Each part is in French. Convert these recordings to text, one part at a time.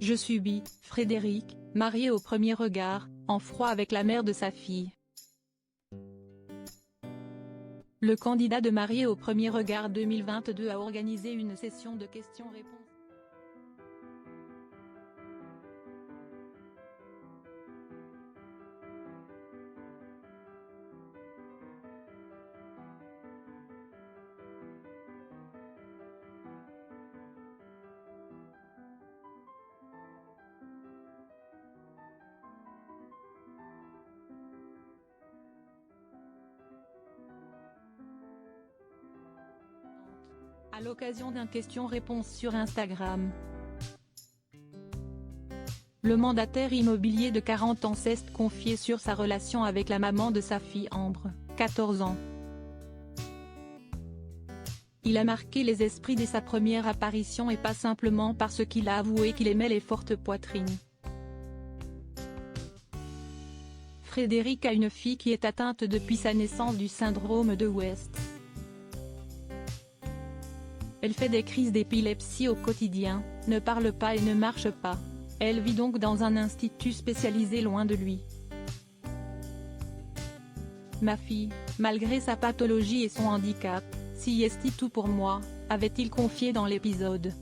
Je subis, Frédéric, marié au premier regard, en froid avec la mère de sa fille. Le candidat de Marié au premier regard 2022 a organisé une session de questions-réponses. À l'occasion d'un question-réponse sur Instagram. Le mandataire immobilier de 40 ans s'est confié sur sa relation avec la maman de sa fille Ambre, 14 ans. Il a marqué les esprits dès sa première apparition et pas simplement parce qu'il a avoué qu'il aimait les fortes poitrines. Frédéric a une fille qui est atteinte depuis sa naissance du syndrome de West. Elle fait des crises d'épilepsie au quotidien, ne parle pas et ne marche pas. Elle vit donc dans un institut spécialisé loin de lui. Ma fille, malgré sa pathologie et son handicap, si est tout pour moi, avait-il confié dans l'épisode.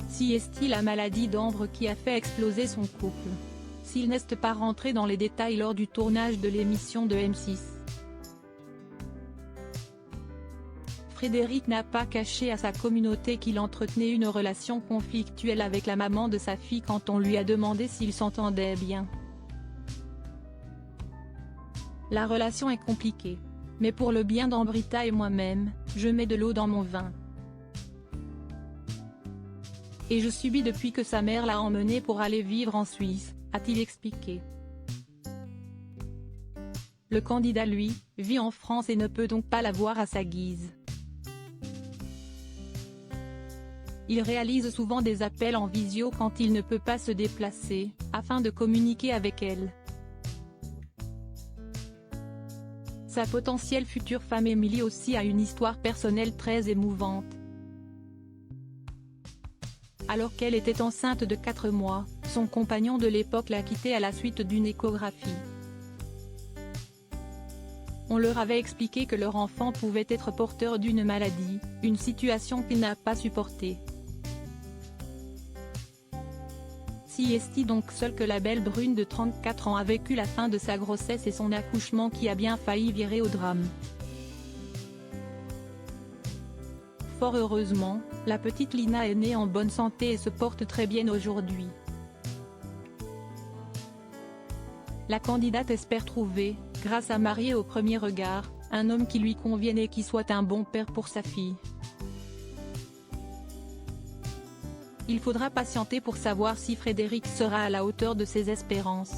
Si est la maladie d'Ambre qui a fait exploser son couple. S'il n'est pas rentré dans les détails lors du tournage de l'émission de M6. Frédéric n'a pas caché à sa communauté qu'il entretenait une relation conflictuelle avec la maman de sa fille quand on lui a demandé s'ils s'entendaient bien. La relation est compliquée. Mais pour le bien d'Ambrita et moi-même, je mets de l'eau dans mon vin. Et je subis depuis que sa mère l'a emmené pour aller vivre en Suisse, a-t-il expliqué. Le candidat lui, vit en France et ne peut donc pas la voir à sa guise. Il réalise souvent des appels en visio quand il ne peut pas se déplacer, afin de communiquer avec elle. Sa potentielle future femme Émilie aussi a une histoire personnelle très émouvante. Alors qu'elle était enceinte de 4 mois, son compagnon de l'époque l'a quittée à la suite d'une échographie. On leur avait expliqué que leur enfant pouvait être porteur d'une maladie, une situation qu'il n'a pas supportée. Si est donc seule que la belle brune de 34 ans a vécu la fin de sa grossesse et son accouchement qui a bien failli virer au drame. Fort heureusement, la petite Lina est née en bonne santé et se porte très bien aujourd'hui. La candidate espère trouver, grâce à Marié au premier regard, un homme qui lui convienne et qui soit un bon père pour sa fille. Il faudra patienter pour savoir si Frédéric sera à la hauteur de ses espérances.